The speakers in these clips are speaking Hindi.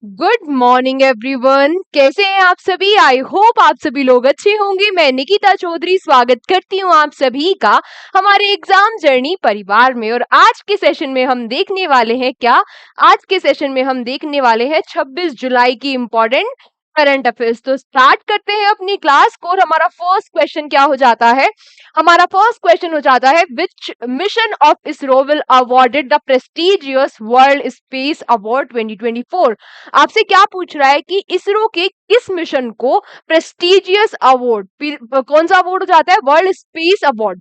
Good morning everyone. कैसे हैं आप सभी? आई होप आप सभी लोग अच्छे होंगे। मैं निकिता चौधरी स्वागत करती हूँ आप सभी का हमारे एग्जाम जर्नी परिवार में। और आज के सेशन में हम देखने वाले हैं क्या? आज के सेशन में हम देखने वाले हैं 26 जुलाई की इंपॉर्टेंट करंट अफेयर्स। तो स्टार्ट करते हैं अपनी क्लास को। और हमारा फर्स्ट क्वेश्चन क्या हो जाता है? हमारा फर्स्ट क्वेश्चन हो जाता है, विच mission of ISRO will awarded the prestigious world space award 2024? आपसे क्या पूछ रहा है कि इसरो के किस मिशन को प्रेस्टिजियस अवार्ड, कौन सा अवार्ड हो जाता है? वर्ल्ड स्पेस अवार्ड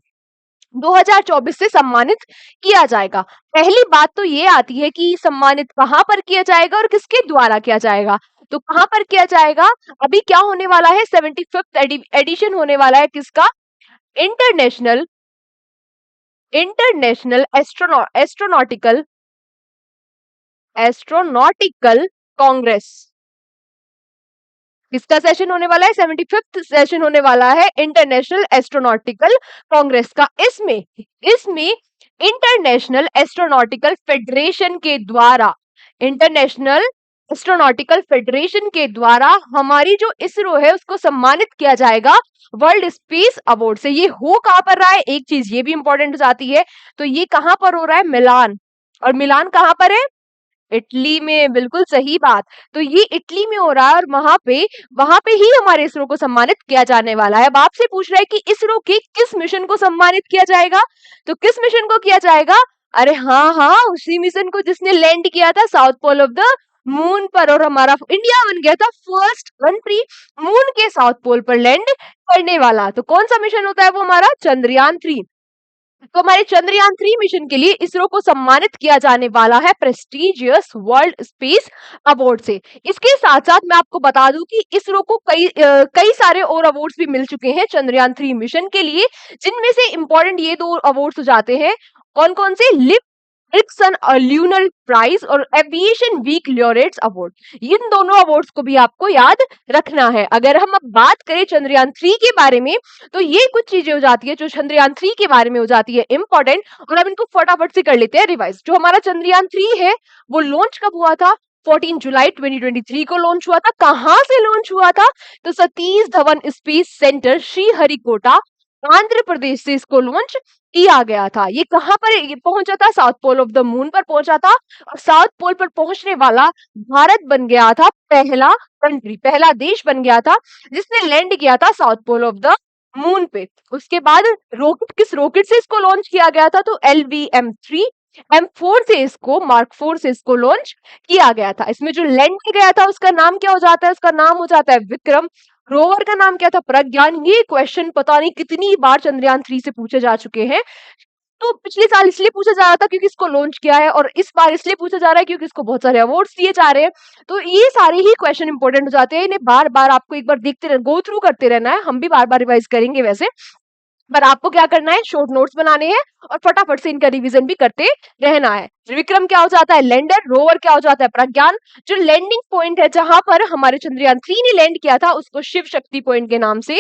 2024 से सम्मानित किया जाएगा। पहली बात तो ये आती है कि सम्मानित कहां पर किया जाएगा और किसके द्वारा किया जाएगा। तो कहां पर किया जाएगा? अभी क्या होने वाला है? 75th एडिशन होने वाला है किसका? International international astronautical astronautical Congress. किसका सेशन होने वाला है? 75th सेशन होने वाला है इंटरनेशनल एस्ट्रोनॉटिकल कांग्रेस का। इसमें इसमें इंटरनेशनल एस्ट्रोनॉटिकल फेडरेशन के द्वारा इंटरनेशनल एस्ट्रोनॉटिकल फेडरेशन के द्वारा हमारी जो इसरो है उसको सम्मानित किया जाएगा वर्ल्ड स्पेस अवार्ड से। ये हो कहां पर रहा है? एक चीज ये भी इंपॉर्टेंट हो जाती है। तो ये कहां पर हो रहा है? मिलान। और मिलान कहां पर है? इटली में। बिल्कुल सही बात। तो ये इटली में हो रहा है और वहां पे ही हमारे इसरो को सम्मानित किया जाने वाला है। अब आपसे पूछ रहा है कि इसरो के किस मिशन को सम्मानित किया जाएगा? तो किस मिशन को किया जाएगा? अरे हाँ हाँ, उसी मिशन को जिसने लैंड किया था south pole of the moon पर। और हमारा इंडिया बन गया था फर्स्ट कंट्री मून के साउथ पोल पर लैंड करने वाला। तो कौन सा मिशन होता है वो? हमारा चंद्रयान 3। तो हमारे चंद्रयान 3 मिशन के लिए इसरो को सम्मानित किया जाने वाला है प्रेस्टिजियस वर्ल्ड स्पेस अवार्ड से। इसके साथ साथ मैं आपको बता दूं कि इसरो को कई सारे और अवार्ड्स भी मिल चुके हैं चंद्रयान 3 मिशन के लिए, जिनमें से इंपॉर्टेंट ये दो अवार्ड्स हो जाते हैं। कौन कौन से? लिप्सन ल्यूनर प्राइज और एविएशन वीक लॉरेट्स अवार्ड। इन दोनों अवार्ड्स को भी आपको याद रखना है। अगर हम अब बात करें चंद्रयान 3 के बारे में, तो ये कुछ चीजें हो जाती है जो चंद्रयान 3 के बारे में हो जाती है इंपॉर्टेंट, और अब इनको फटाफट से कर लेते हैं रिवाइज। जो हमारा चंद्रयान 3 है वो लॉन्च कब हुआ था? 14 जुलाई 2023 को लॉन्च हुआ था। कहां से लॉन्च हुआ था? तो सतीश धवन स्पेस सेंटर श्रीहरिकोटा आंध्र प्रदेश से इसको लॉन्च किया गया था। ये कहां पर ये पहुंचा था? South pole of the moon पर पहुंचा था। और साउथ पोल पर पहुंचने वाला भारत बन गया था पहला कंट्री, पहला देश बन गया था जिसने लैंड किया था south pole of the moon पे। उसके बाद किस रॉकेट से इसको लॉन्च किया गया था? तो LVM-3 M4 से इसको Mark 4 से इसको लॉन्च किया गया था। इसमें जो लैंड किया गया था उसका नाम क्या हो जाता है? उसका नाम हो जाता है विक्रम। रोवर का नाम क्या था? प्रज्ञान। ये क्वेश्चन पता नहीं कितनी बार चंद्रयान 3 से पूछे जा चुके हैं। तो पिछले साल इसलिए पूछा जा रहा था क्योंकि इसको लॉन्च किया है, और इस बार इसलिए पूछा जा रहा है क्योंकि इसको बहुत सारे अवार्ड्स दिए जा रहे हैं। तो ये सारे ही क्वेश्चन इंपॉर्टेंट हो जाते हैं। इन्हें बार बार आपको एक बार देखते रहना, गो थ्रू करते रहना है। हम भी बार बार रिवाइज करेंगे वैसे, पर आपको क्या करना है? शॉर्ट नोट्स बनाने हैं और फटाफट से इनका रिवीजन भी करते रहना है। विक्रम क्या हो जाता है? लैंडर। रोवर क्या हो जाता है? प्रज्ञान। जो लैंडिंग पॉइंट है जहां पर हमारे चंद्रयान 3 ने लैंड किया था उसको शिव शक्ति पॉइंट के नाम से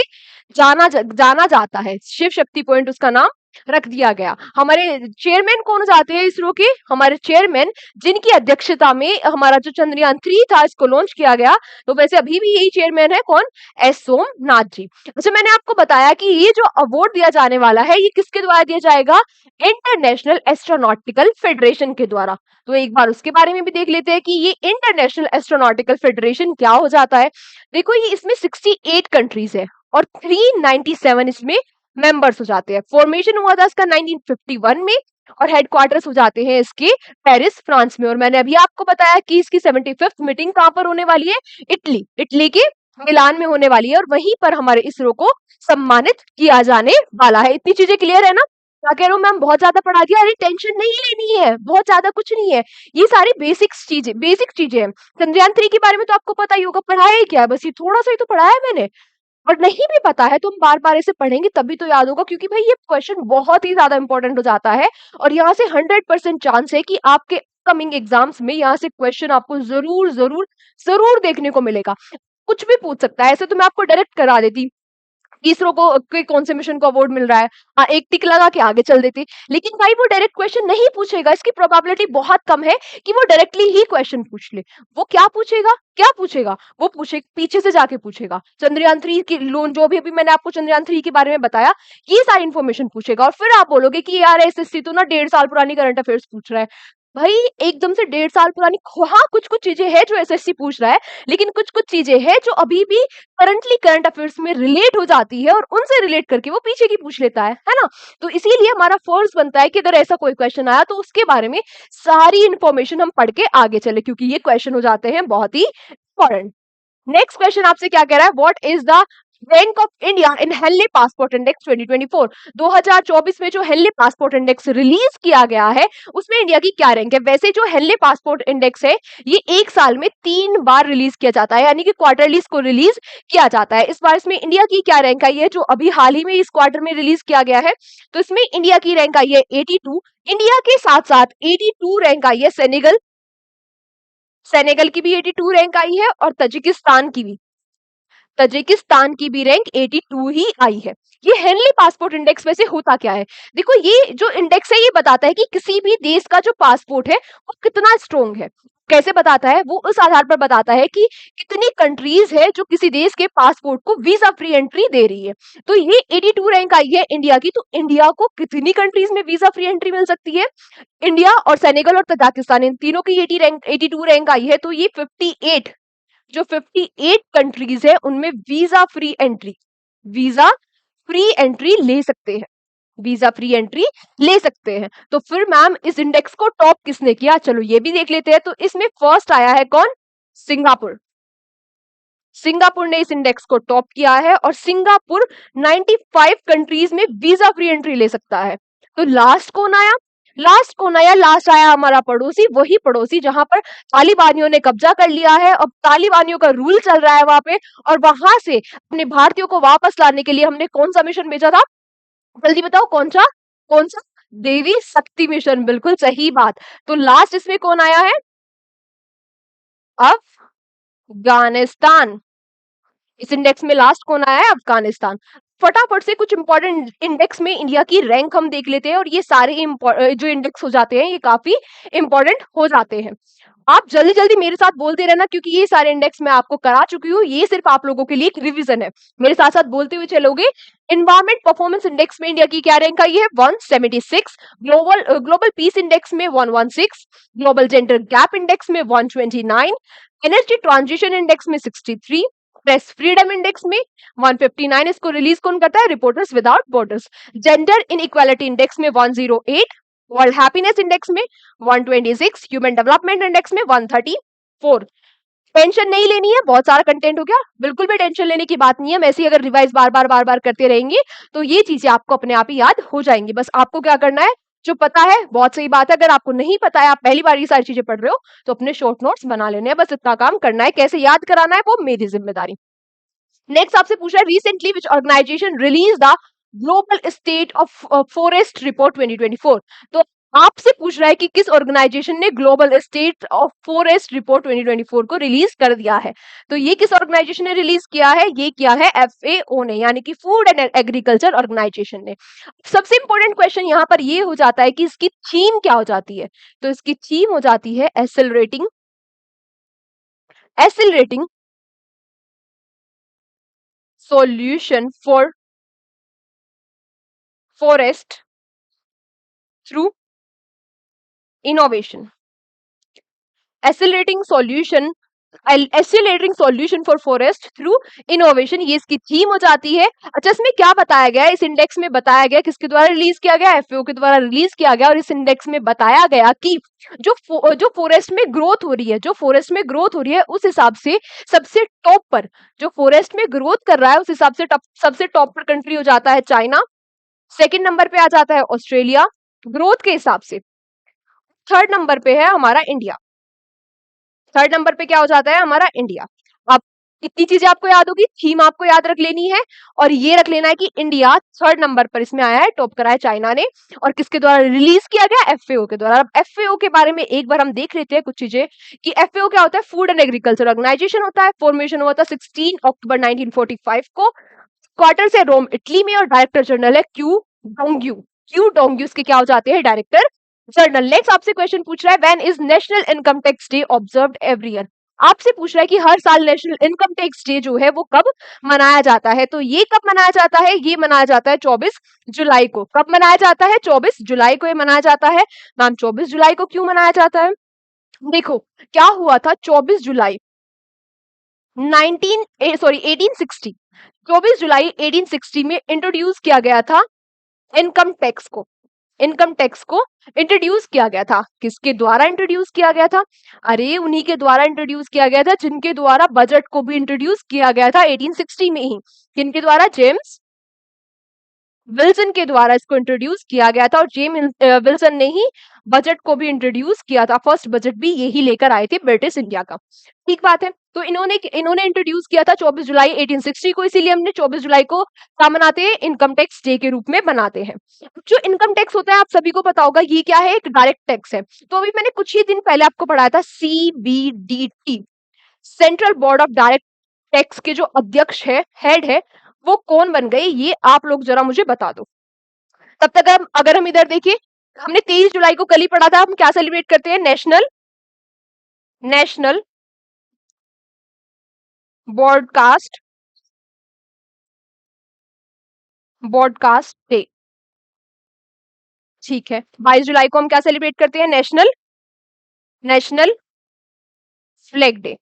जाना जाता है। शिव शक्ति पॉइंट उसका नाम रख दिया गया। हमारे चेयरमैन कौन जाते हैं इसरो के? हमारे चेयरमैन जिनकी अध्यक्षता में हमारा जो चंद्रयान 3 था इसको लॉन्च किया गया, तो वैसे अभी भी यही चेयरमैन है। कौन? एस सोमनाथ जी। अच्छा, मैंने आपको बताया कि ये जो अवार्ड दिया जाने वाला है ये किसके द्वारा दिया जाएगा? इंटरनेशनल एस्ट्रोनॉटिकल फेडरेशन के द्वारा। तो एक बार उसके बारे में भी देख लेते हैं कि ये इंटरनेशनल एस्ट्रोनॉटिकल फेडरेशन क्या हो जाता है। देखो, ये इसमें 68 कंट्रीज है और 397 इसमें मेंबर्स हो जाते हैं। फॉर्मेशन हुआ था इसका 1951 में और हेडक्वार्टर्स हो जाते हैं इसके पेरिस, फ्रांस में। और मैंने अभी आपको बताया कि इसकी 75th मीटिंग कहां पर होने वाली है? इटली के मिलान में होने वाली है, और वहीं पर हमारे इसरो को सम्मानित किया जाने वाला है। इतनी चीजें क्लियर है ना? क्या कह रहा हूँ मैम? बहुत ज्यादा पढ़ा दिया? अरे टेंशन नहीं लेनी है, बहुत ज्यादा कुछ नहीं है। ये सारी बेसिक चीजें हैं। चंद्रयान 3 के बारे में तो आपको पता ही होगा, पढ़ाया ही क्या है? बस ये थोड़ा सा ही तो पढ़ाया है मैंने। और नहीं भी पता है तो हम बार बार इसे पढ़ेंगे तभी तो याद होगा, क्योंकि भाई ये क्वेश्चन बहुत ही ज्यादा इंपॉर्टेंट हो जाता है। और यहाँ से 100% चांस है कि आपके कमिंग एग्जाम्स में यहाँ से क्वेश्चन आपको जरूर जरूर जरूर देखने को मिलेगा। कुछ भी पूछ सकता है। ऐसे तो मैं आपको डायरेक्ट करा देती इसरो को कौन से मिशन को अवार्ड मिल रहा है, हाँ एक टिक लगा के आगे चल देते। लेकिन भाई वो डायरेक्ट क्वेश्चन नहीं पूछेगा, इसकी प्रोबेबिलिटी बहुत कम है कि वो डायरेक्टली ही क्वेश्चन पूछ ले। वो क्या पूछेगा, क्या पूछेगा, वो पूछे पीछे से जाके पूछेगा, चंद्रयान 3 की लोन, जो भी अभी मैंने आपको चंद्रयान 3 के बारे में बताया, ये सारी इंफॉर्मेशन पूछेगा। और फिर आप बोलोगे कि यार एसएससी तो ना 1.5 साल पुरानी करंट अफेयर्स पूछ रहा है। भाई एकदम से 1.5 साल पुरानी, हाँ कुछ कुछ चीजें हैं जो एसएससी पूछ रहा है, लेकिन कुछ कुछ चीजें हैं जो अभी भी करंटली करंट अफेयर्स में रिलेट हो जाती है, और उनसे रिलेट करके वो पीछे की पूछ लेता है ना। तो इसीलिए हमारा फर्ज बनता है कि अगर ऐसा कोई क्वेश्चन आया तो उसके बारे में सारी इंफॉर्मेशन हम पढ़ के आगे चले, क्योंकि ये क्वेश्चन हो जाते हैं बहुत ही इंपॉर्टेंट। नेक्स्ट क्वेश्चन आपसे क्या कह रहा है, what is the rank of India in Henley passport index 2024। 2024 में जो हेनले पासपोर्ट इंडेक्स रिलीज किया गया है उसमें इंडिया की क्या रैंक है। वैसे जो हेनले पासपोर्ट इंडेक्स है ये एक साल में 3 बार रिलीज किया जाता है, यानी कि क्वार्टरली इसको रिलीज किया जाता है। इस बार इसमें इंडिया की क्या रैंक आई है, जो अभी हाल ही में इस क्वार्टर में रिलीज किया गया है, तो इसमें इंडिया की रैंक आई है 82। इंडिया के साथ साथ 82 रैंक आई है सेनेगल, सेनेगल की भी 82 रैंक आई है, और तजिकिस्तान की भी रैंक 82 ही आई है। ये हेनली पासपोर्ट इंडेक्स वैसे होता क्या है, देखो ये जो इंडेक्स है ये बताता है कि किसी भी देश का जो पासपोर्ट है वो कितना स्ट्रोंग है। कैसे बताता है, वो उस आधार पर बताता है कि कितनी कंट्रीज है जो किसी देश के पासपोर्ट को वीजा फ्री एंट्री दे रही है। तो ये 82 रैंक आई है इंडिया की, तो इंडिया को कितनी कंट्रीज में वीजा फ्री एंट्री मिल सकती है। इंडिया और सेनेगल और तजाकिस्तान इन तीनों की 82 रैंक आई है, तो ये 58, जो 58 कंट्रीज है उनमें वीजा फ्री एंट्री ले सकते हैं, वीजा फ्री एंट्री ले सकते हैं। तो फिर मैम इस इंडेक्स को टॉप किसने किया, चलो ये भी देख लेते हैं। तो इसमें फर्स्ट आया है कौन, सिंगापुर। सिंगापुर ने इस इंडेक्स को टॉप किया है, और सिंगापुर 95 कंट्रीज में वीजा फ्री एंट्री ले सकता है। तो लास्ट कौन आया, लास्ट आया हमारा पड़ोसी, वही पड़ोसी जहां पर तालिबानियों ने कब्जा कर लिया है। अब तालिबानियों का रूल चल रहा है वहां पे, और वहां से अपने भारतीयों को वापस लाने के लिए हमने कौन सा मिशन भेजा था, जल्दी बताओ कौन सा, देवी शक्ति मिशन, बिल्कुल सही बात। तो लास्ट इसमें कौन आया है, अफगानिस्तान। इस इंडेक्स में लास्ट कौन आया है, अफगानिस्तान। फटाफट से कुछ इंपॉर्टेंट इंडेक्स में इंडिया की रैंक हम देख लेते हैं, और ये सारे जो इंडेक्स हो जाते हैं ये काफी इंपॉर्टेंट हो जाते हैं। आप जल्दी जल्दी मेरे साथ बोलते रहना, क्योंकि ये सारे इंडेक्स मैं आपको करा चुकी हूँ, ये सिर्फ आप लोगों के लिए एक रिवीजन है। मेरे साथ साथ बोलते हुए चलोगे। एनवायरमेंट परफॉर्मेंस इंडेक्स में इंडिया की क्या रैंक आई है, 176। ग्लोबल पीस इंडेक्स में 116। ग्लोबल जेंडर गैप इंडेक्स में 129। एनर्जी ट्रांजिशन इंडेक्स में 63। प्रेस फ्रीडम इंडेक्स में 159। इसको रिलीज कौन करता है, reporters without borders. Gender in equality index में 108। वर्ल्ड हैप्पीनेस इंडेक्स में 126। ह्यूमन डेवलपमेंट इंडेक्स में 134। टेंशन नहीं लेनी है, बहुत सारा कंटेंट हो गया, बिल्कुल भी टेंशन लेने की बात नहीं है। वैसे ही अगर रिवाइज बार बार करते रहेंगे तो ये चीजें आपको अपने आप ही याद हो जाएंगी। बस आपको क्या करना है, जो पता है बहुत सही बात है, अगर आपको नहीं पता है, आप पहली बार ये सारी चीजें पढ़ रहे हो, तो अपने शॉर्ट नोट्स बना लेने हैं, बस इतना काम करना है। कैसे याद कराना है वो मेरी जिम्मेदारी। नेक्स्ट आपसे पूछ रहा है, recently which organisation release the global state of forest report 2024। तो आपसे पूछ रहा है कि किस ऑर्गेनाइजेशन ने global state of forest report 2024 को रिलीज कर दिया है। तो ये किस ऑर्गेनाइजेशन ने रिलीज किया है, ये किया है एफएओ ने, यानी कि फूड एंड एग्रीकल्चर ऑर्गेनाइजेशन ने। सबसे इंपॉर्टेंट क्वेश्चन यहाँ पर ये हो जाता है कि इसकी थीम क्या हो जाती है। तो इसकी थीम हो जाती है accelerating solution for forest through innovation। Accelerating solution for forest through innovation, ये इसकी थीम हो जाती है। अच्छा इसमें क्या बताया गया है, इस इंडेक्स में बताया गया किसके द्वारा रिलीज किया गया, एफएओ के द्वारा रिलीज किया गया। और इस इंडेक्स में बताया गया कि जो फॉरेस्ट में ग्रोथ हो रही है, उस हिसाब से सबसे टॉप पर, जो फॉरेस्ट में ग्रोथ कर रहा है उस हिसाब से सबसे टॉप पर कंट्री हो जाता है चाइना। सेकंड नंबर पे आ जाता है ऑस्ट्रेलिया ग्रोथ के हिसाब से। थर्ड नंबर पे है हमारा इंडिया। थर्ड नंबर पे क्या हो जाता है हमारा इंडिया। अब कितनी चीजें आपको याद होगी, थीम आपको याद रख लेनी है, और ये रख लेना है कि इंडिया थर्ड नंबर पर इसमें आया है, टॉप करा है चाइना ने। और किसके द्वारा रिलीज किया गया, एफएओ के द्वारा। अब एफएओ के बारे में एक बार हम देख लेते हैं कुछ चीजें, कि एफएओ क्या होता है, फूड एंड एग्रीकल्चर ऑर्गेनाइजेशन होता है। फॉर्मेशन हुआ था 16 अक्टूबर 1945 को। हेडक्वार्टर है रोम इटली में और डायरेक्टर जनरल है क्यू डोंग्यू के क्या हो जाते हैं डायरेक्टर जनरल। नेक्स्ट आपसे क्वेश्चन पूछ रहा है when is national income tax day observed every year. आपसे पूछ रहा है कि हर साल नेशनल इनकम टैक्स डे जो है वो कब मनाया जाता है। तो ये कब मनाया जाता है, ये मनाया जाता है 24 जुलाई को। कब मनाया जाता है, 24 जुलाई को ये मनाया जाता है। मैम 24 जुलाई को क्यों मनाया जाता है? देखो क्या हुआ था 24 जुलाई 1860, 24 जुलाई 1860 में इंट्रोड्यूस किया गया था इनकम टैक्स को। इनकम टैक्स को इंट्रोड्यूस किया गया था। किसके द्वारा इंट्रोड्यूस किया गया था? अरे उन्हीं के द्वारा इंट्रोड्यूस किया गया था जिनके द्वारा बजट को भी इंट्रोड्यूस किया गया था 1860 में ही। किनके द्वारा? जेम्स विल्सन के द्वारा इसको इंट्रोड्यूस किया गया था और विल्सन ने ही बजट को भी इंट्रोड्यूस किया था। फर्स्ट बजट भी यही लेकर आए थे ब्रिटिश इंडिया का। ठीक बात है। तो इन्होंने इंट्रोड्यूस किया था 24 जुलाई 1860 को, इसीलिए हमने 24 जुलाई को क्या मनाते हैं? इनकम टैक्स डे के रूप में बनाते हैं। जो इनकम टैक्स होता है आप सभी को पता होगा ये क्या है, एक डायरेक्ट टैक्स है। तो अभी मैंने कुछ ही दिन पहले आपको पढ़ाया था CBDT, central board of direct tax के जो अध्यक्ष है, हेड है, वो कौन बन गए ये आप लोग जरा मुझे बता दो। तब तक अगर हम इधर देखिए, हमने 23 जुलाई को कल ही पढ़ा था, हम क्या सेलिब्रेट करते हैं? National broadcast day. ठीक है। 22 जुलाई को हम क्या सेलिब्रेट करते हैं? National flag day.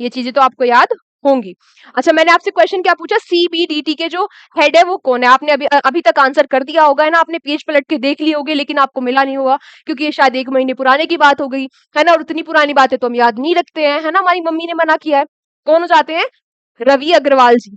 ये चीजें तो आपको याद होंगी। अच्छा मैंने आपसे क्वेश्चन क्या पूछा? CBDT के जो हेड है वो कौन है? आपने अभी तक आंसर कर दिया होगा, है ना? आपने पेज पलट के देख लिए होगे लेकिन आपको मिला नहीं होगा क्योंकि ये शायद 1 महीने पुराने की बात हो गई, है ना? और उतनी पुरानी बातें तो हम याद नहीं रखते हैं, है ना? हमारी मम्मी ने मना किया है। कौन हो जाते हैं? रवि अग्रवाल जी।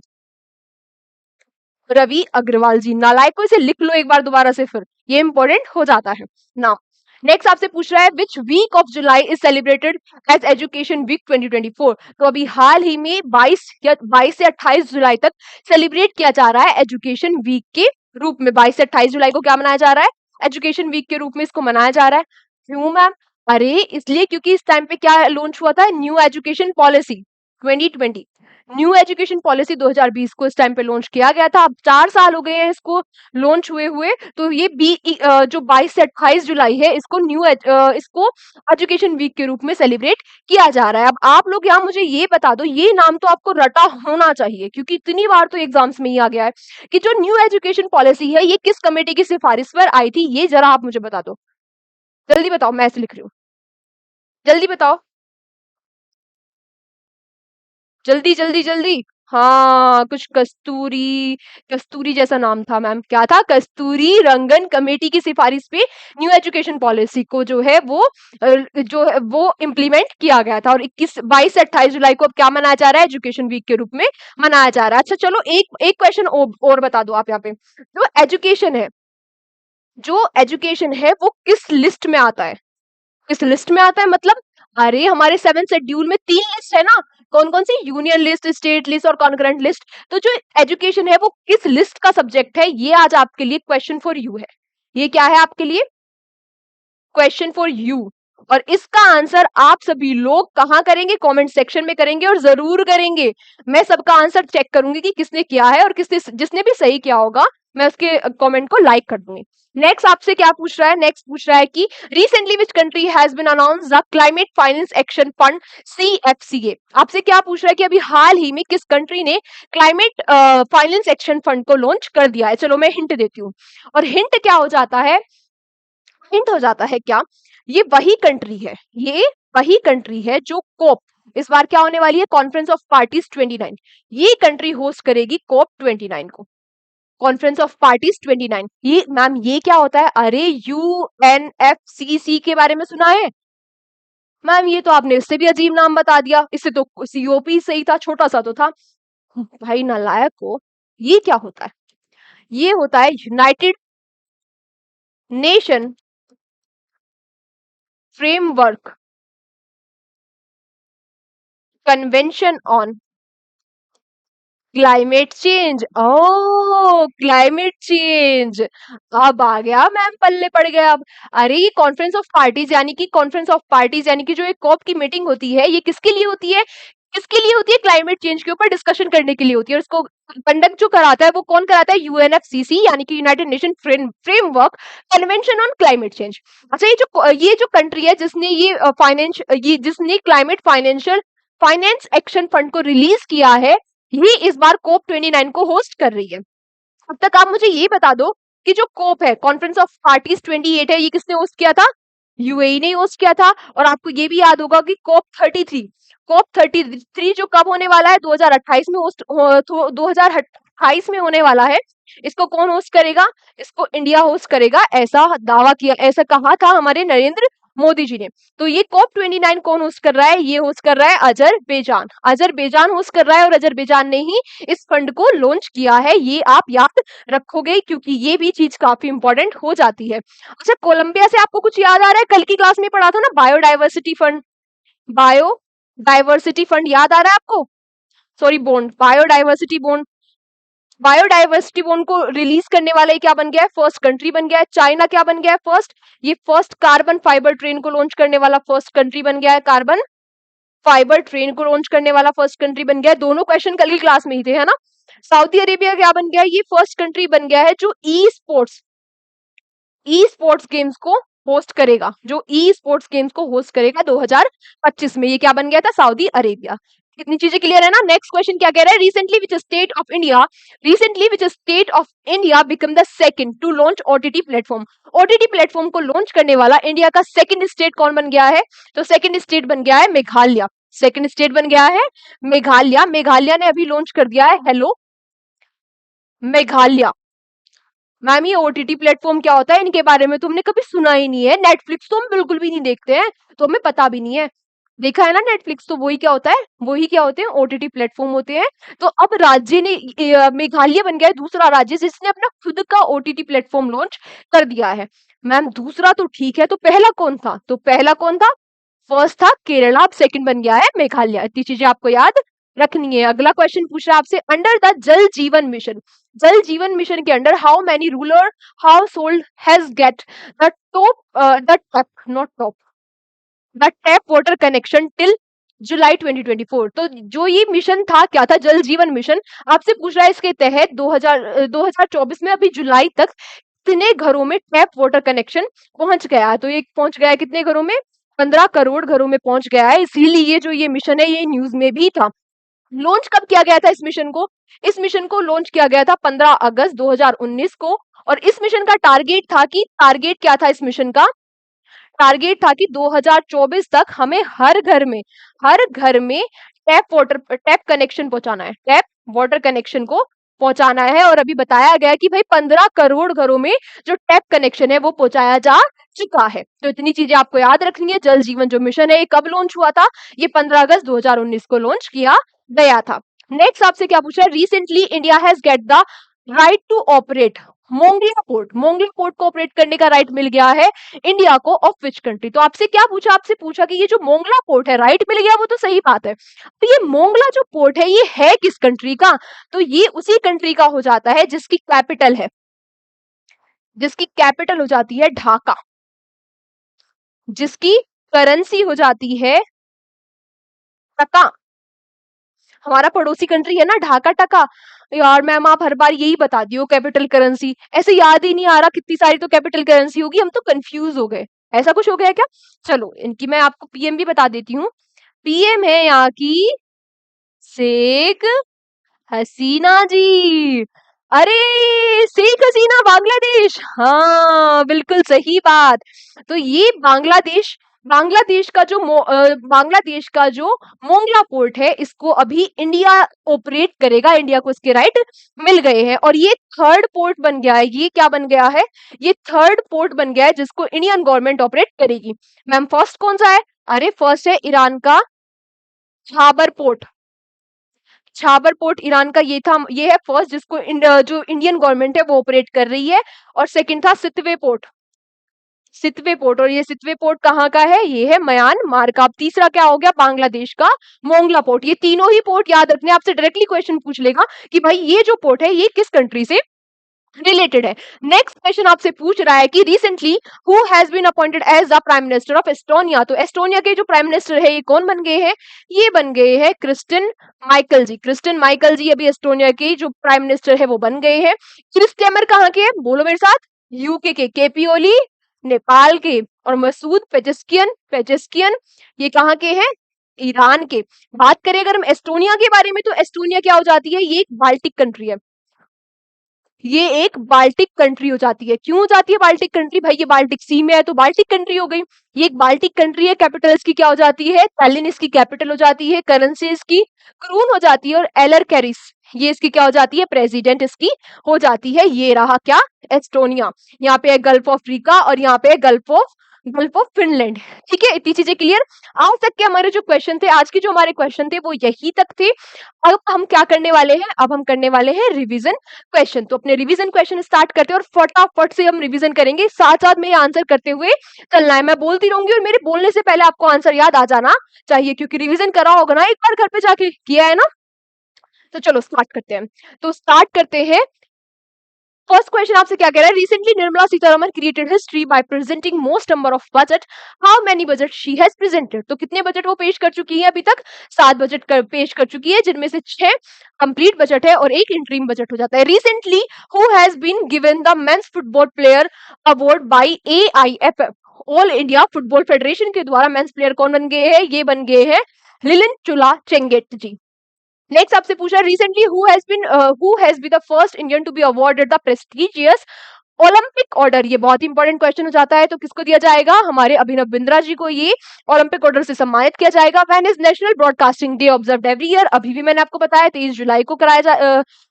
रवि अग्रवाल जी। नालायक को इसे लिख लो एक बार दोबारा से, फिर ये इंपॉर्टेंट हो जाता है ना। नेक्स्ट आपसे पूछ रहा है which week of July is celebrated as education week 2024। तो अभी हाल ही में 22 से 28 जुलाई तक सेलिब्रेट किया जा रहा है एजुकेशन वीक के रूप में। 22 से 28 जुलाई को क्या मनाया जा रहा है? एजुकेशन वीक के रूप में इसको मनाया जा रहा है। क्यों मैम? अरे इसलिए क्योंकि इस टाइम पे क्या लॉन्च हुआ था? New education policy 2020। New education policy 2020 को इस टाइम पे लॉन्च किया गया था। अब 4 साल हो गए हैं इसको लॉन्च हुए। तो ये जो 22 से 28 जुलाई है इसको इसको एजुकेशन वीक के रूप में सेलिब्रेट किया जा रहा है। अब आप लोग यहाँ मुझे ये बता दो, ये नाम तो आपको रटा होना चाहिए क्योंकि इतनी बार तो एग्जाम्स में ही आ गया है कि जो न्यू एजुकेशन पॉलिसी है ये किस कमेटी की सिफारिश पर आई थी, ये जरा आप मुझे बता दो। जल्दी बताओ, मैं ऐसे लिख रही हूँ, जल्दी बताओ, जल्दी जल्दी जल्दी। हाँ कुछ कस्तूरी, कस्तूरी जैसा नाम था मैम। क्या था? कस्तूरी रंगन कमेटी की सिफारिश पे न्यू एजुकेशन पॉलिसी को जो है वो इम्प्लीमेंट किया गया था। और 22 से 28 जुलाई को अब क्या मनाया जा रहा है? एजुकेशन वीक के रूप में मनाया जा रहा है। अच्छा चलो एक एक क्वेश्चन और बता दो आप यहाँ पे। जो एजुकेशन है वो किस लिस्ट में आता है? किस लिस्ट में आता है मतलब? अरे हमारे 7 शेड्यूल में 3 लिस्ट है ना। कौन कौन सी? यूनियन लिस्ट, स्टेट लिस्ट और कॉन्करेंट लिस्ट। तो जो एजुकेशन है वो किस लिस्ट का सब्जेक्ट है? ये आज आपके लिए क्वेश्चन फॉर यू है। ये क्या है आपके लिए? Question for you. और इसका आंसर आप सभी लोग कहाँ करेंगे? कमेंट सेक्शन में करेंगे और जरूर करेंगे। मैं सबका आंसर चेक करूंगी कि किसने किया है और जिसने भी सही किया होगा मैं उसके कमेंट को लाइक कर दूंगी। नेक्स्ट आपसे क्या पूछ रहा है? नेक्स्ट पूछ रहा है कि recently which country has been announce the climate finance action fund CFCA। आपसे क्या पूछ रहा है कि अभी हाल ही में किस कंट्री ने क्लाइमेट फाइनेंस एक्शन फंड को लॉन्च कर दिया है? चलो मैं हिंट देती हूँ। और हिंट क्या हो जाता है? हिंट हो जाता है क्या? ये वही कंट्री है जो कोप, इस बार क्या होने वाली है? Conference of parties 29। ये कंट्री होस्ट करेगी कोप 29 को। Conference of parties 29। ये मैम ये क्या होता है? अरे UNFCC के बारे में सुना है? मैम ये तो आपने इससे भी अजीब नाम बता दिया, इससे तो COP सही था, छोटा सा तो था। भाई नालायक को, ये क्या होता है? ये होता है United Nation framework convention on climate change. ओ क्लाइमेट चेंज, अब आ गया मैम, पल्ले पड़ गया अब। अरे ये कॉन्फ्रेंस ऑफ पार्टीज यानी कि जो एक कॉप की मीटिंग होती है ये किसके लिए होती है? किसके लिए होती है? क्लाइमेट चेंज के ऊपर डिस्कशन करने के लिए होती है। और इसको कंडक्ट जो कराता है वो कौन कराता है? यूएनएफसीसी, यानी कि United Nation framework convention on climate change. अच्छा, ये जो कंट्री है जिसने ये जिसने क्लाइमेट फाइनेंस एक्शन फंड को रिलीज किया है, ये इस बार कोप 29 को होस्ट कर रही है। अब तक आप मुझे ये बता दो कि जो कोप है, कॉन्फ्रेंस ऑफ पार्टीज 28 है, ये किसने होस्ट किया था? यूएई ने होस्ट किया था। और आपको ये भी याद होगा कि कोप 33 जो कब होने वाला है? 2028 में 2028 में होने वाला है। इसको कौन होस्ट करेगा? इसको इंडिया होस्ट करेगा, ऐसा कहा था हमारे नरेंद्र मोदी जी ने। तो ये कोप 29 कौन होस्ट कर रहा है? ये होस्ट कर रहा है अजरबैजान होस्ट कर रहा है, और अजरबैजान ने ही इस फंड को लॉन्च किया है। ये आप याद रखोगे क्योंकि ये भी चीज काफी इंपॉर्टेंट हो जाती है। अच्छा, कोलंबिया से आपको कुछ याद आ रहा है? कल की क्लास में पढ़ा था ना, बायोडाइवर्सिटी फंड याद आ रहा है आपको? सॉरी, बॉन्ड, बायोडाइवर्सिटी बॉन्ड को रिलीज करने वाला ये क्या बन गया है? फर्स्ट कंट्री बन गया है। चाइना क्या बन गया है? फर्स्ट कार्बन फाइबर ट्रेन को लॉन्च करने वाला फर्स्ट कंट्री बन गया है। कार्बन फाइबर ट्रेन को लॉन्च करने वाला फर्स्ट कंट्री बन गया है। दोनों क्वेश्चन कल की क्लास में ही थे, है ना। सऊदी अरेबिया क्या बन गया है? ये फर्स्ट कंट्री बन गया है जो ई स्पोर्ट्स गेम्स को होस्ट करेगा, 2025 में। ये क्या बन गया था? Saudi Arabia. कितनी चीजें क्लियर है ना। नेक्स्ट क्वेश्चन क्या कह रहा है? Recently which state of India become the second to launch OTT platform को लॉन्च करने वाला इंडिया का सेकंड स्टेट कौन बन गया है? तो सेकंड स्टेट बन गया है मेघालय। मेघालय ने अभी लॉन्च कर दिया है हेलो मेघालय। मैम, ये ओटीटी प्लेटफॉर्म क्या होता है? इनके बारे में तुमने कभी सुना ही नहीं है। नेटफ्लिक्स तो हम बिल्कुल भी नहीं देखते हैं, तो हमें पता भी नहीं है। देखा है ना नेटफ्लिक्स, तो वही क्या होता है, वही क्या होते हैं? ओटीटी प्लेटफॉर्म होते हैं। तो अब राज्य ने मेघालय बन गया है दूसरा राज्य जिसने अपना खुद का ओटीटी प्लेटफॉर्म लॉन्च कर दिया है। मैम, दूसरा तो ठीक है, तो पहला कौन था? फर्स्ट था केरला, अब सेकंड बन गया है मेघालय। इतनी चीजें आपको याद रखनी है। अगला क्वेश्चन पूछ रहा है आपसे, अंडर द जल जीवन मिशन के under how many rural household has get the tap water connection till July 2024। तो जो ये मिशन था, क्या था? जल जीवन मिशन। आपसे पूछ रहा है इसके तहत 2024 में अभी जुलाई तक कितने घरों में टैप वाटर कनेक्शन पहुंच गया है? तो ये पहुंच गया है कितने घरों में? 15 करोड़ घरों में पहुंच गया है। इसीलिए जो ये मिशन है, ये न्यूज में भी था। लॉन्च कब किया गया था इस मिशन को? इस मिशन को लॉन्च किया गया था 15 अगस्त 2019 को। और इस मिशन का टारगेट क्या था? इस मिशन का टारगेट था कि 2024 तक हमें हर घर में टैप कनेक्शन पहुंचाना है, टैप वाटर कनेक्शन को पहुंचाना है। और अभी बताया गया कि भाई 15 करोड़ घरों में जो टैप कनेक्शन है वो पहुंचाया जा चुका है। तो इतनी चीजें आपको याद रखनी है। जल जीवन जो मिशन है, ये कब लॉन्च हुआ था? ये 15 अगस्त 2019 को लॉन्च किया गया था। नेक्स्ट आपसे क्या पूछा है? Recently India has get the right to operate Mongla port को ऑपरेट करने का राइट मिल गया है इंडिया को, ऑफ विच कंट्री? तो आपसे पूछा कि ये जो मोंगला पोर्ट है राइट मिल गया, वो तो सही बात है। तो ये मोंगला जो पोर्ट है, ये है किस कंट्री का? तो ये उसी कंट्री का हो जाता है जिसकी कैपिटल हो जाती है ढाका, जिसकी करेंसी हो जाती है टका। हमारा पड़ोसी कंट्री है ना ढाका टका। यार मैम, आप हर बार यही बता दियो कैपिटल करेंसी, ऐसे याद ही नहीं आ रहा कितनी सारी तो कैपिटल करेंसी होगी, हम तो कंफ्यूज हो गए। ऐसा कुछ हो गया क्या? चलो, इनकी मैं आपको पीएम भी बता देती हूँ। पीएम है यहाँ की शेख हसीना जी। अरे, शेख हसीना बांग्लादेश, हाँ बिल्कुल सही बात। तो ये बांग्लादेश का जो मोंगला पोर्ट है, इसको अभी इंडिया ऑपरेट करेगा, इंडिया को इसके राइट मिल गए हैं। और ये थर्ड पोर्ट बन गया है। ये क्या बन गया है? ये थर्ड पोर्ट बन गया है जिसको इंडियन गवर्नमेंट ऑपरेट करेगी। मैम, फर्स्ट कौन सा है? अरे, फर्स्ट है ईरान का छाबर पोर्ट ईरान का। ये है फर्स्ट जिसको जो इंडियन गवर्नमेंट है वो ऑपरेट कर रही है। और सेकंड था सितवे पोर्ट। और ये सितवे पोर्ट कहाँ का है? ये है म्यांमार का। अब तीसरा क्या हो गया? बांग्लादेश का मोंगला पोर्ट। ये तीनों ही पोर्ट याद रखने, आपसे डायरेक्टली क्वेश्चन पूछ लेगा कि भाई ये जो पोर्ट है ये किस कंट्री से रिलेटेड है। नेक्स्ट क्वेश्चन आपसे पूछ रहा है कि recently who has been appointed as the prime minister of Estonia. तो एस्टोनिया के जो प्राइम मिनिस्टर है ये कौन बन गए हैं? ये बन गए हैं क्रिस्टिन माइकल जी। क्रिस्टिन माइकल जी अभी एस्टोनिया के जो प्राइम मिनिस्टर है वो बन गए हैं। क्रिस स्टेमर कहाँ के हैं? बोलो मेरे साथ। यूके के। केपी ओली नेपाल के। और मसूद पेजेस्कियन पेजेस्कियन ये कहाँ के हैं? ईरान के। बात करें अगर हम एस्टोनिया के बारे में, तो एस्टोनिया क्या हो जाती है? ये एक बाल्टिक कंट्री है। ये एक बाल्टिक कंट्री हो जाती है। क्यों हो जाती है बाल्टिक कंट्री? भाई ये बाल्टिक सी में है तो बाल्टिक कंट्री हो गई। ये एक बाल्टिक कंट्री है। कैपिटल इसकी क्या हो जाती है? टैलिन इसकी कैपिटल हो जाती है। करेंसी इसकी क्रून हो जाती है। और एलर कैरिस ये इसकी क्या हो जाती है? प्रेसिडेंट इसकी हो जाती है। ये रहा क्या? एस्टोनिया। यहाँ पे है गल्फ ऑफ रिका और यहाँ पे है गल्फ ऑफ फिनलैंड। ठीक है, इतनी चीजें क्लियर। आज तक के हमारे जो क्वेश्चन थे, आज के जो हमारे क्वेश्चन थे वो यही तक थे। अब हम क्या करने वाले हैं? अब हम करने वाले हैं रिवीजन क्वेश्चन। तो अपने रिवीजन क्वेश्चन स्टार्ट करते हैं और फटाफट से हम रिवीजन करेंगे। साथ साथ में आंसर करते हुए चलना है। मैं बोलती रहूंगी और मेरे बोलने से पहले आपको आंसर याद आ जाना चाहिए, क्योंकि रिवीजन करा होगा ना एक बार घर पे जाके, किया है ना। तो चलो स्टार्ट करते हैं। तो स्टार्ट करते हैं। फर्स्ट क्वेश्चन आपसे क्या कह रहा है? Recently Nirmala Sitharaman created history by presenting most number of budget. How many budget she has presented? तो कितने बजट वो पेश कर चुकी है अभी तक? 7 बजट पेश कर चुकी है, जिनमें से 6 कंप्लीट बजट है और एक इंटरिम बजट हो जाता है। Recently who has been given the men's football player award by AIFF, All India Football Federation के द्वारा मेंस प्लेयर कौन बन गए हैं? ये बन गए हैं लिलिन चुला चेंगेट जी। नेक्स्ट आपसे पूछा recently who has be the first Indian to be awarded the prestigious Olympic order. ये बहुत इंपॉर्टेंट क्वेश्चन हो जाता है। तो किसको दिया जाएगा? हमारे अभिनव बिंद्रा जी को ये ओलंपिक ऑर्डर से सम्मानित किया जाएगा। When is national broadcasting day observed every year? अभी भी मैंने आपको बताया 23 जुलाई को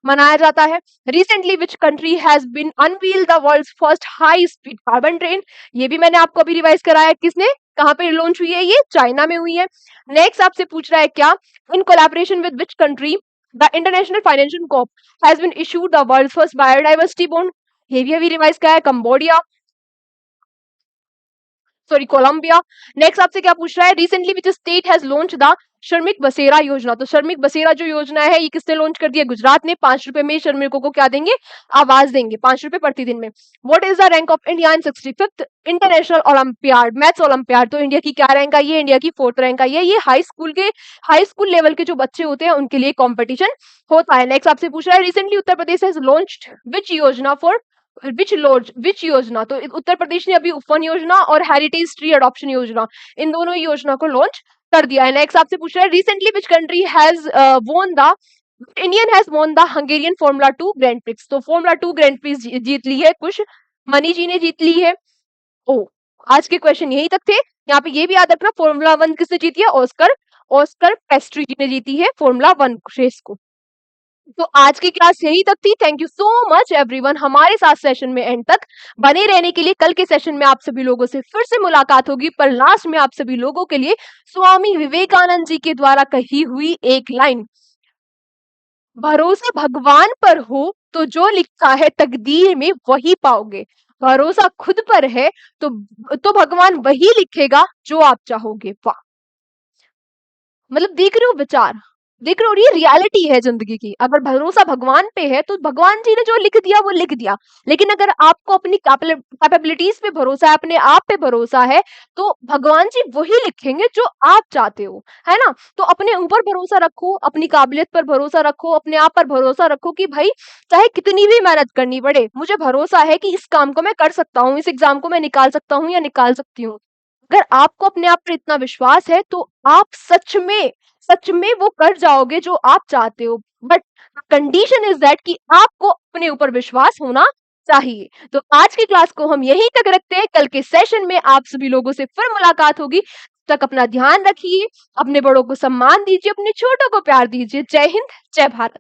मनाया जाता है। Recently which country has been unveil the world's first high speed carbon train? ये भी मैंने आपको अभी रिवाइज कराया। किसने, कहाँ पे लॉन्च हुई है? ये चाइना में हुई है। नेक्स्ट आपसे पूछ रहा है क्या, in collaboration with which country the international financial corp has been issued the world's first biodiversity bond? ये भी अभी रिवाइज का है। Cambodia, sorry Colombia. नेक्स्ट आपसे क्या पूछ रहा है? Recently which state has launch the श्रमिक बसेरा योजना? तो श्रमिक बसेरा जो योजना है ये किसने लॉन्च कर दिया? गुजरात ने। 5 रुपए में श्रमिकों को क्या देंगे? आवाज देंगे, 5 रुपए प्रतिदिन में। What is the rank of India in 65th international olympiad maths olympiad? तो इंडिया की क्या रैंक आई है? इंडिया की 4th रैंक आई है। ये हाई स्कूल लेवल के जो बच्चे होते हैं उनके लिए कॉम्पिटिशन होता है। नेक्स्ट आपसे पूछ रहा है recently Uttar Pradesh has launched which yojana for विच योजना? तो उत्तर प्रदेश ने अभी उपवन योजना और हेरिटेज ट्री अडॉप्शन योजना, इन दोनों योजना को लॉन्च कर दिया है। नेक्स्ट आपसे पूछ रहा है recently which country has won the Indian has won the Hungarian formula 2 grand prix? तो फॉर्मूला 2 ग्रैंड प्रिक्स जीत ली है, कुछ मनी जी ने जीत ली है। ओ, आज के क्वेश्चन यही तक थे। यहाँ पे ये भी याद रखना फॉर्मूला 1 किसने जीती है? ऑस्कर ऑस्कर पेस्ट्री जी ने जीती है फॉर्मूला 1 रेस को। तो आज की क्लास यही तक थी। Thank you so much everyone हमारे साथ सेशन में एंड तक बने रहने के लिए। कल के सेशन में आप सभी लोगों से फिर से मुलाकात होगी, पर लास्ट में आप सभी लोगों के लिए स्वामी विवेकानंद जी के द्वारा कही हुई एक लाइन, भरोसा भगवान पर हो तो जो लिखा है तकदीर में वही पाओगे। भरोसा खुद पर है तो भगवान वही लिखेगा जो आप चाहोगे। वाह, मतलब देख रहे हो विचार, देख रहे हो, ये रियलिटी है जिंदगी की। अगर भरोसा भगवान पे है तो भगवान जी ने जो लिख दिया वो लिख दिया। लेकिन अगर आपको अपनी कैपेबिलिटीज पे भरोसा है, अपने आप पे भरोसा है, तो भगवान जी वही लिखेंगे जो आप चाहते हो, है ना। तो अपने ऊपर भरोसा रखो, अपनी काबिलियत पर भरोसा रखो, अपने आप पर भरोसा रखो कि भाई चाहे कितनी भी मेहनत करनी पड़े, मुझे भरोसा है कि इस काम को मैं कर सकता हूँ, इस एग्जाम को मैं निकाल सकता हूँ या निकाल सकती हूँ। अगर आपको अपने आप पर इतना विश्वास है तो आप सच में वो कर जाओगे जो आप चाहते हो। बट कंडीशन इज दैट कि आपको अपने ऊपर विश्वास होना चाहिए। तो आज की क्लास को हम यहीं तक रखते हैं। कल के सेशन में आप सभी लोगों से फिर मुलाकात होगी। तब तक अपना ध्यान रखिए, अपने बड़ों को सम्मान दीजिए, अपने छोटों को प्यार दीजिए। जय हिंद, जय भारत।